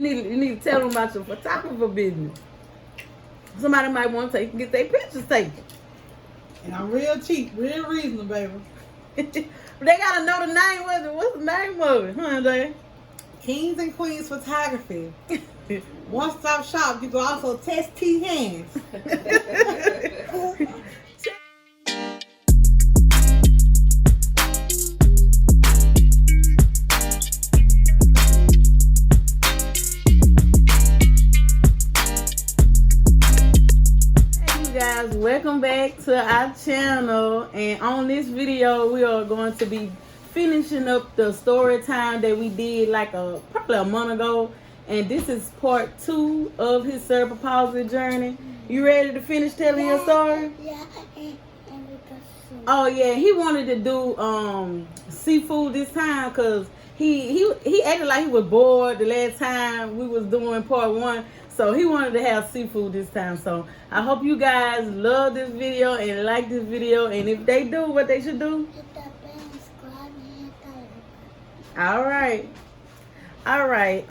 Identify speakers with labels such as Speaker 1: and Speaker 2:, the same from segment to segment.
Speaker 1: You need to tell them about your photographer business. Somebody might want to get their pictures taken.
Speaker 2: And I'm real cheap, real reasonable, baby.
Speaker 1: They gotta know the name. What's the name of it, huh, Jay?
Speaker 2: Kings and Queens Photography. One-stop shop. You can also test T hands.
Speaker 1: Guys, welcome back to our channel, and on this video we are going to be finishing up the story time that we did probably a month ago, and this is part 2 of his cerebral palsy journey. You ready to finish telling your story?
Speaker 3: Yeah, and
Speaker 1: oh yeah, he wanted to do seafood this time because he acted like he was bored the last time we was doing part 1. So he wanted to have seafood this time. So I hope you guys love this video and like this video. And if they do, what they should do?
Speaker 3: hit that bell and subscribe and hit that.
Speaker 1: Alright.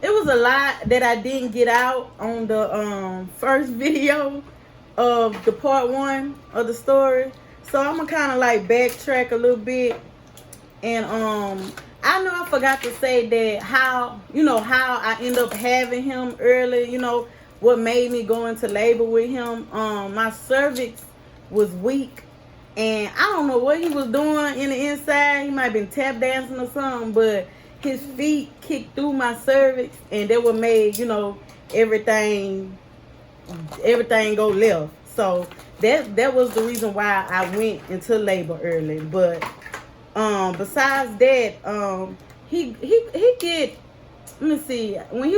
Speaker 1: It was a lot that I didn't get out on the first video of the part 1 of the story. So I'm gonna kinda like backtrack a little bit. And I know I forgot to say that how I end up having him early, what made me go into labor with him. My cervix was weak, and I don't know what he was doing in the inside. He might have been tap dancing or something, but his feet kicked through my cervix, and that what made, everything go left. So that was the reason why I went into labor early. But besides that, he get, let me see, when he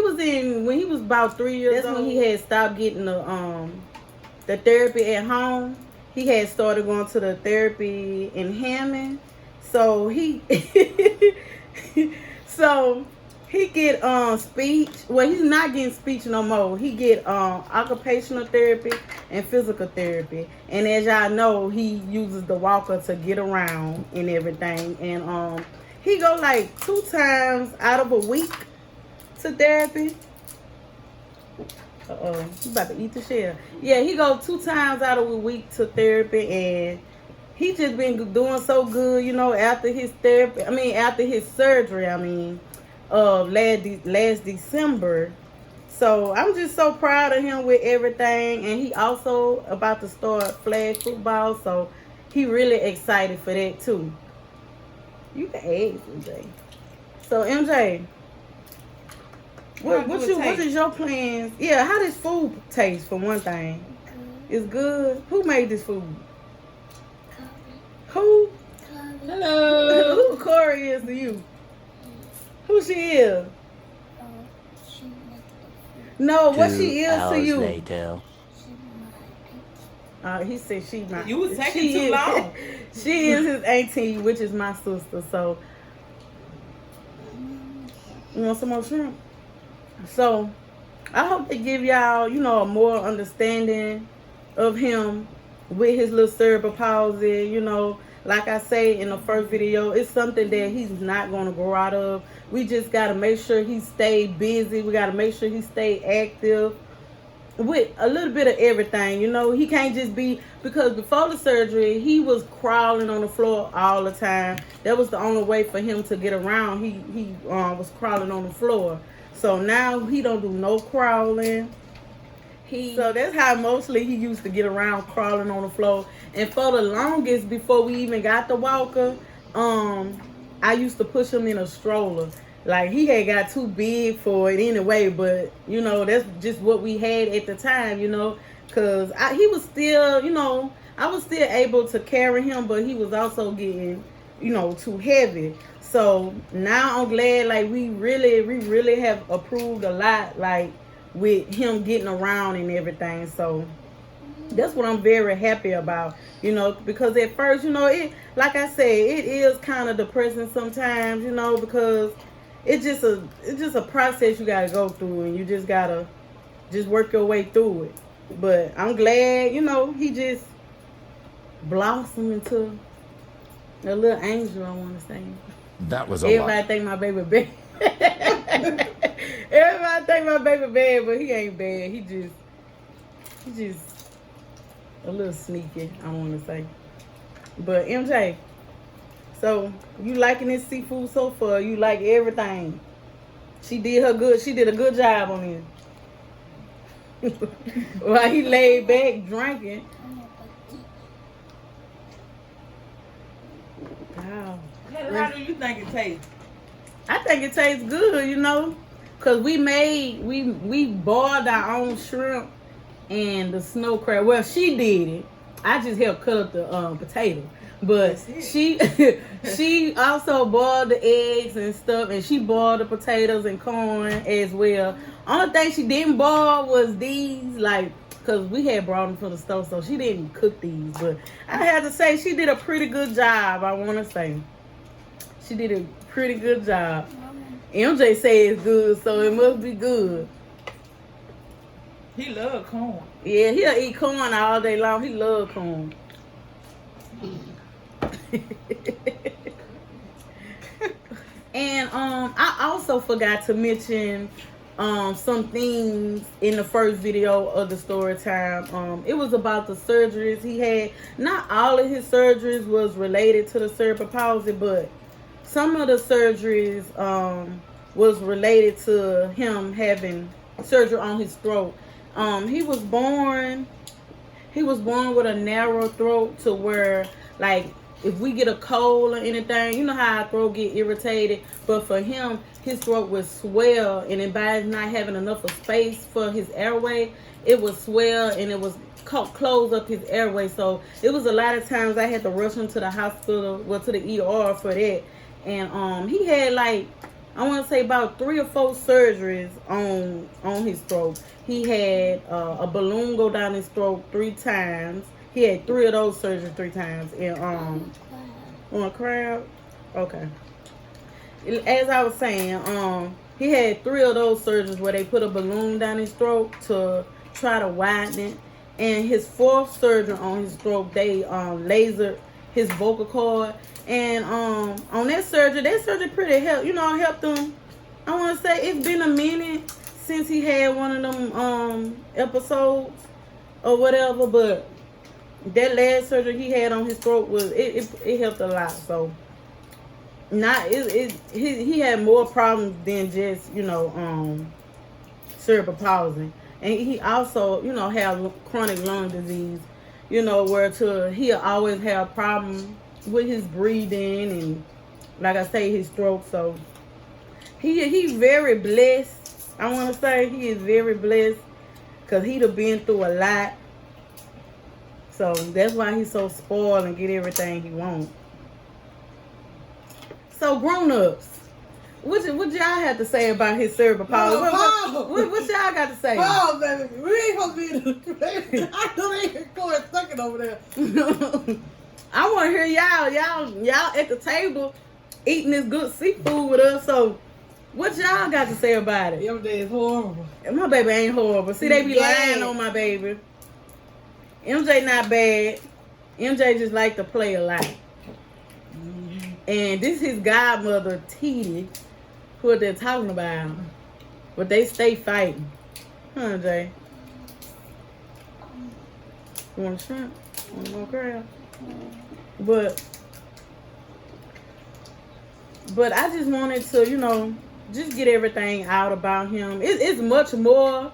Speaker 1: was about 3 years old, that's when he had stopped getting the therapy at home. He had started going to the therapy in Hammond. So he get speech. Well, he's not getting speech no more. He get occupational therapy and physical therapy. And as y'all know, he uses the walker to get around and everything. And he go like 2 times out of a week to therapy. He's about to eat the shell. Yeah, he go 2 times out of a week to therapy, and he just been doing so good, after his after his surgery, last December. So I'm just so proud of him with everything. And he also about to start flag football, so he really excited for that too. You can ask MJ. So MJ, what is your plans? Yeah, how does food taste for one thing?
Speaker 3: Good.
Speaker 1: It's good. Who made this food?
Speaker 3: Corey.
Speaker 1: Who?
Speaker 3: Corey.
Speaker 2: Hello.
Speaker 1: Who Corey is to you? Who she is?
Speaker 3: She make the food.
Speaker 1: No, what she is to you?
Speaker 4: Later.
Speaker 3: She my auntie.
Speaker 1: He said she my.
Speaker 2: You was taking
Speaker 1: she
Speaker 2: too
Speaker 1: is,
Speaker 2: long.
Speaker 1: She is his auntie, which is my sister. So you want some more shrimp? So I hope they give y'all, a more understanding of him with his little cerebral palsy. Like I say in the first video, it's something that he's not going to grow out of. We just got to make sure he stay busy. We got to make sure he stay active with a little bit of everything. He can't just be, because before the surgery, he was crawling on the floor all the time. That was the only way for him to get around. He was crawling on the floor. So now he don't do no crawling. So that's how mostly he used to get around, crawling on the floor. And for the longest, before we even got the walker, I used to push him in a stroller. Like, he had got too big for it anyway, but, that's just what we had at the time, because he was still, I was still able to carry him, but he was also getting, too heavy. So now I'm glad, like, we really have improved a lot, like, with him getting around and everything. So that's what I'm very happy about, because at first, it, like I said, it is kind of depressing sometimes, because it's just a process you gotta go through, and you just gotta work your way through it. But I'm glad, he just blossomed into a little angel, I want to say.
Speaker 4: That was a
Speaker 1: Everybody
Speaker 4: lot.
Speaker 1: think my baby big. think my baby bad, but he ain't bad. He just a little sneaky, I want to say. But MJ, so you liking this seafood so far? You like everything? She did her good. She did a good job on it. While he laid back drinking. Wow.
Speaker 4: How do you think it tastes?
Speaker 1: I think it tastes good, you know, cause we boiled our own shrimp and the snow crab. Well, she did it. I just helped cut up the potato, but she also boiled the eggs and stuff, and she boiled the potatoes and corn as well. Only thing she didn't boil was these, like, cause we had brought them from the store, so she didn't cook these. But I had to say she did a pretty good job. I want to say she did a pretty good job. MJ say it's good, so it must be good.
Speaker 4: He love corn.
Speaker 1: Yeah, he'll eat corn all day long. He love corn. And I also forgot to mention some things in the first video of the story time. It was about the surgeries he had. Not all of his surgeries was related to the cerebral palsy, but some of the surgeries was related to him having surgery on his throat. He was born with a narrow throat to where, like, if we get a cold or anything, you know how our throat get irritated. But for him, his throat would swell, and then by not having enough of space for his airway, it would swell and it was close up his airway. So it was a lot of times I had to rush him to the hospital, well, to the ER for that. And he had, like, I want to say about 3 or 4 surgeries on his throat. He had a balloon go down his throat 3 times. He had 3 of those surgeries 3 times. And on a crab, okay. As I was saying, he had 3 of those surgeries where they put a balloon down his throat to try to widen it. And his 4th surgery on his throat, they lasered his vocal cord. And on that surgery pretty helped him. I want to say it's been a minute since he had one of them episodes or whatever, but that last surgery he had on his throat was it helped a lot. So he had more problems than just cerebral palsy, and he also have chronic lung disease, where he'll always have problems with his breathing and, like I say, his throat. So he's very blessed. I want to say he is very blessed because he'd have been through a lot. So that's why he's so spoiled and get everything he wants. So grown-ups, what y'all have to say about his cerebral palsy? What y'all got to say?
Speaker 2: Oh, baby, we ain't supposed to be. I know they hear Corey sucking over there.
Speaker 1: I want to hear y'all at the table eating this good seafood with us. So what y'all got to say about it?
Speaker 2: Your day is horrible.
Speaker 1: My baby ain't horrible. See, they be lying on my baby. MJ not bad. MJ just like to play a lot. And this his godmother, T, who they're talking about. But they stay fighting. Huh, Jay? You want a shrimp? Want more crab? But I just wanted to, just get everything out about him. It's much more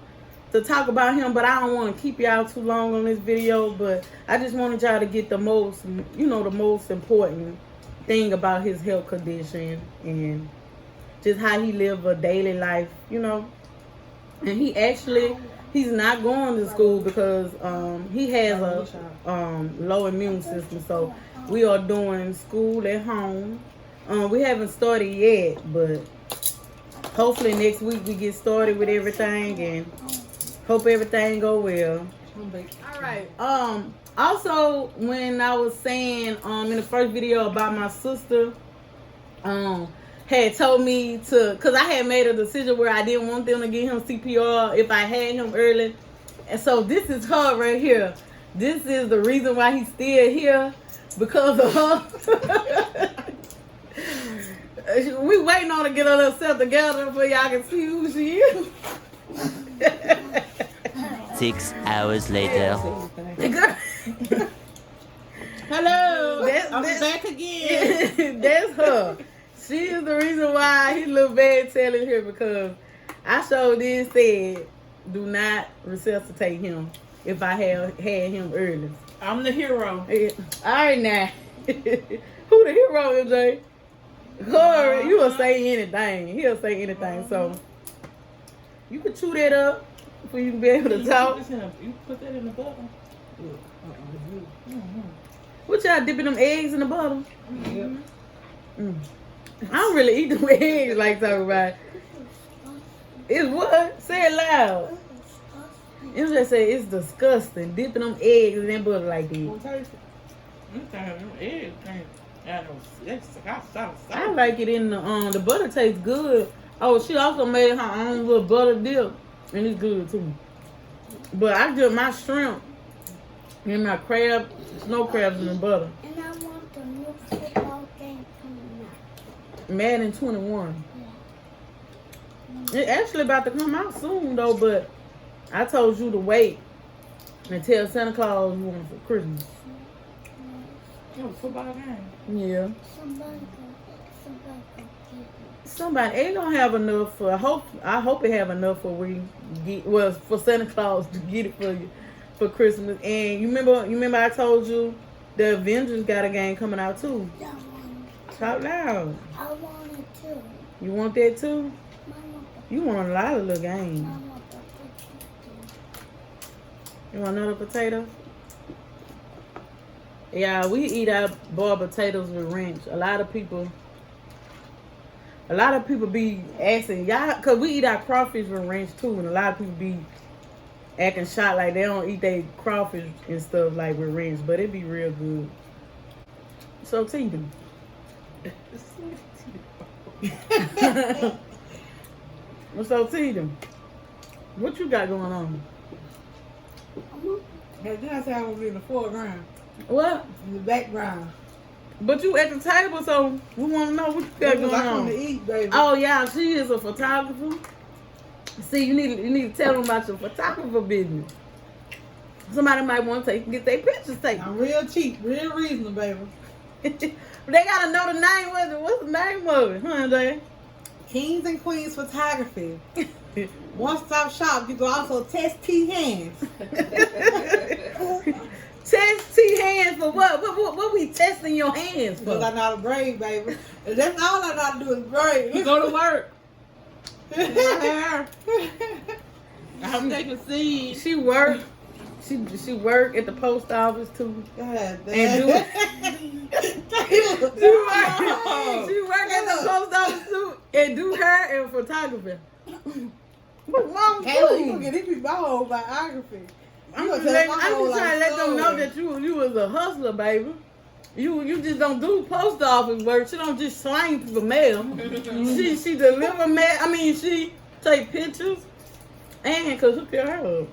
Speaker 1: to talk about him, but I don't want to keep y'all too long on this video. But I just wanted y'all to get the most important thing about his health condition and just how he live a daily life, And he's not going to school because he has a low immune system. So we are doing school at home. We haven't started yet, but hopefully next week we get started with everything and hope everything go well. All right. Also, when I was saying in the first video about my sister, had told me because I had made a decision where I didn't want them to get him CPR if I had him early. And so this is her right here. This is the reason why he's still here, because of her. We waiting on her to get herself together for y'all can see who she is.
Speaker 5: 6 hours later.
Speaker 1: Hello.
Speaker 2: I'm back again.
Speaker 1: That's her. She is the reason why he look bad telling her because I showed this said do not resuscitate him if I had him early.
Speaker 4: I'm the hero.
Speaker 1: All right now. Who the hero, MJ? Corey, you will say anything. He'll say anything. So you can chew that up for you to be able to talk.
Speaker 4: You put that in the butter.
Speaker 1: What y'all dipping them eggs in the butter?
Speaker 4: Mm-hmm.
Speaker 1: I don't really eat them eggs like talking about. It's what? Say it loud. You just say it's disgusting. Dipping them eggs in that butter like that. I like it in the butter tastes good. Oh, she also made her own little butter dip, and it's good too. But I dip my shrimp and my crab, snow crabs in the butter.
Speaker 3: And I want the new football game coming out.
Speaker 1: Madden 21. It's actually about to come out soon though, but I told you to wait until Santa Claus you want it for Christmas.
Speaker 4: Football game.
Speaker 1: Yeah.
Speaker 3: Somebody go get it.
Speaker 1: Somebody ain't gonna have enough for. I hope it have enough for for Santa Claus to get it for you for Christmas. And you remember I told you the Avengers got a game coming out too.
Speaker 3: I want it.
Speaker 1: Talk loud.
Speaker 3: I want it too.
Speaker 1: You want that too?
Speaker 3: Mama,
Speaker 1: You want a lot of little games.
Speaker 3: Mama, the picture too.
Speaker 1: You want another potato? Yeah, we eat our boiled potatoes with ranch. A lot of people be asking y'all, cause we eat our crawfish with ranch too, and a lot of people be acting shot like they don't eat their crawfish and stuff like with ranch, but it be real good. So Tina. What's up, Tina? What you got going on?
Speaker 2: Then I say I want to be in the foreground,
Speaker 1: What?
Speaker 2: in the background.
Speaker 1: But you at the table, so we want to know what you got
Speaker 2: Because
Speaker 1: going
Speaker 2: I
Speaker 1: on.
Speaker 2: want to eat, baby.
Speaker 1: Oh yeah, she is a photographer. See, you need to tell them about your photographer business. Somebody might want to get their pictures taken.
Speaker 2: I'm real cheap, real reasonable, baby.
Speaker 1: They gotta know the name of it. What's the name of it, huh, Jay?
Speaker 2: Kings and Queens Photography. One-stop shop. You can also test T hands.
Speaker 1: Test T hands for what? What we testing your hands
Speaker 2: Because
Speaker 1: for?
Speaker 2: I know how to braid, baby. And that's all I know how to do is braid.
Speaker 1: You go to work.
Speaker 4: I hope they can see.
Speaker 1: She work. She work at the post office too.
Speaker 2: God,
Speaker 1: And
Speaker 2: damn.
Speaker 1: do She work at the post office too and do hair and photography. What's wrong with
Speaker 2: Kayla, you
Speaker 1: you?
Speaker 2: gonna get these people my whole biography.
Speaker 1: I'm just trying to let them know that you was a hustler, baby. You just don't do post office work. She don't just slang people mail. she deliver mail. I mean, she take pictures and cause hook your hair up.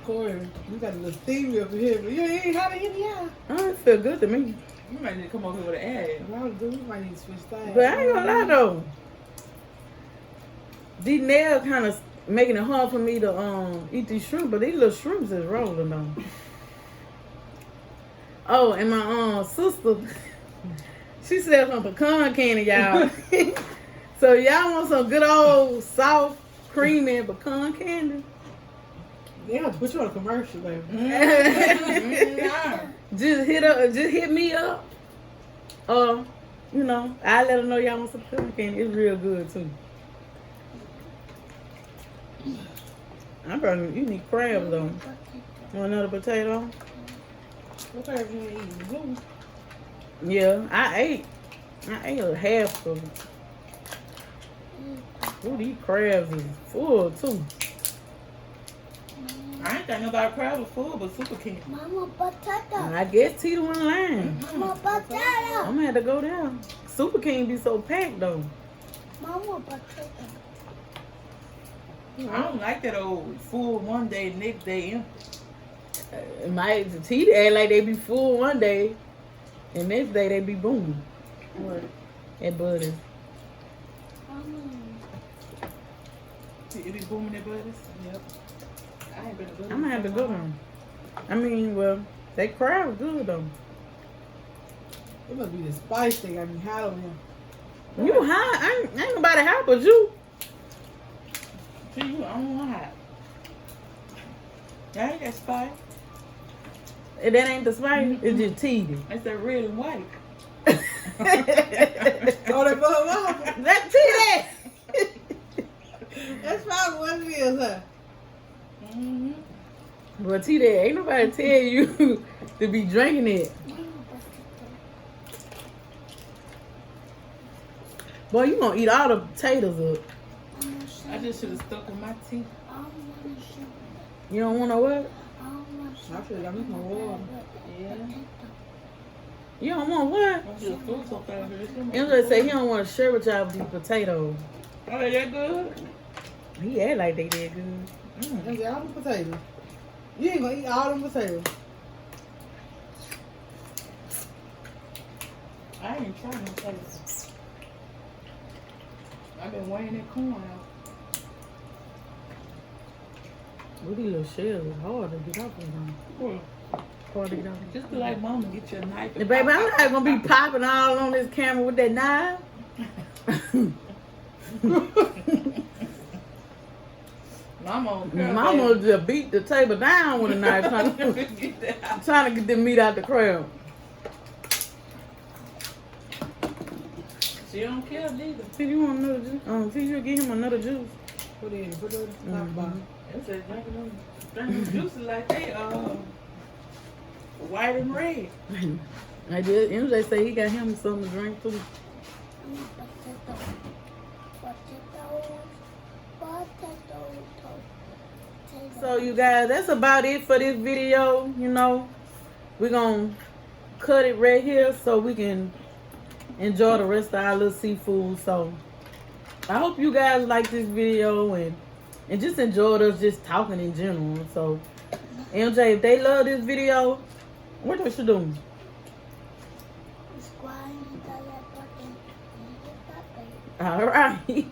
Speaker 2: Corey, you got a little steamy up here, but you ain't how to hit the eye.
Speaker 1: Oh, it feel good to me.
Speaker 4: You might need to come over here with an ad.
Speaker 2: If I was do, we might need to switch styles.
Speaker 1: But I ain't gonna lie though. These nails kind of making it hard for me to eat these shrimp, but these little shrimps is rolling though. Oh, and my sister, she sells some pecan candy, y'all. So y'all want some good old soft, creamy pecan candy?
Speaker 2: Yeah, put you on a commercial, baby.
Speaker 1: Just hit me up. I let her know y'all want some pecan candy. It's real good too. You need crabs though. Want another potato?
Speaker 2: What crabs you ain't eating? Blue.
Speaker 1: Yeah, I ate a half of it. Ooh, these crabs is full too.
Speaker 4: I ain't got nobody crowd was full, but super king.
Speaker 3: Mama, potato.
Speaker 1: I guess Tita went line.
Speaker 3: Mama, potato.
Speaker 1: I'm gonna have to go down. Super King be so packed though.
Speaker 3: Mama, potato.
Speaker 4: I don't like that old full one day, next day empty.
Speaker 1: Tita act like they be full one day, and next day they be booming. At Buddy's.
Speaker 4: It be booming their buddies. Yep. I ain't been a good
Speaker 1: I'm gonna have to go there. I mean, well, that crowd good though.
Speaker 2: It must be the spice they got me hot on him.
Speaker 1: You high? Ain't nobody high but you.
Speaker 4: See, you on one hot. That ain't that spice.
Speaker 1: And that ain't the spice. It's just teedy.
Speaker 4: It's that red and white.
Speaker 2: Oh, they both.
Speaker 1: That teedy.
Speaker 2: That's probably what it is, huh?
Speaker 4: Mm-hmm.
Speaker 1: Well, teedy, ain't nobody tell you to be drinking it. Boy, you gonna eat all the potatoes up.
Speaker 4: I just should have stuck with my teeth.
Speaker 1: You don't want no what?
Speaker 2: I should have got me some water.
Speaker 4: Yeah.
Speaker 1: You don't want what?
Speaker 4: I'm just food so fast.
Speaker 1: MJ say he don't want to share with y'all these potatoes.
Speaker 4: Oh, they that good?
Speaker 1: He act like they did good.
Speaker 2: Let's get all the potatoes. You ain't gonna eat all them potatoes.
Speaker 4: I ain't trying to say this. I've been weighing that corn out.
Speaker 1: With these little shells, it's hard to get off of them.
Speaker 4: Well,
Speaker 1: Hard to get off.
Speaker 4: just be like mama, get your knife.
Speaker 1: Hey, baby, I'm not gonna be popping all on this camera with that knife. Mama just beat the table down with a knife trying to get the meat out the crab.
Speaker 4: She don't care neither.
Speaker 1: See, you want another juice? See, you get him another juice.
Speaker 2: Put it in. Put it in the top bottom.
Speaker 4: It said drinking juices like they white and red.
Speaker 1: I did. MJ say he got him something to drink too. So you guys, that's about it for this video. You know, we're gonna cut it right here so we can enjoy the rest of our little seafood. So I hope you guys like this video and just enjoyed us just talking in general. So MJ, if they love this video, what they should do? All right.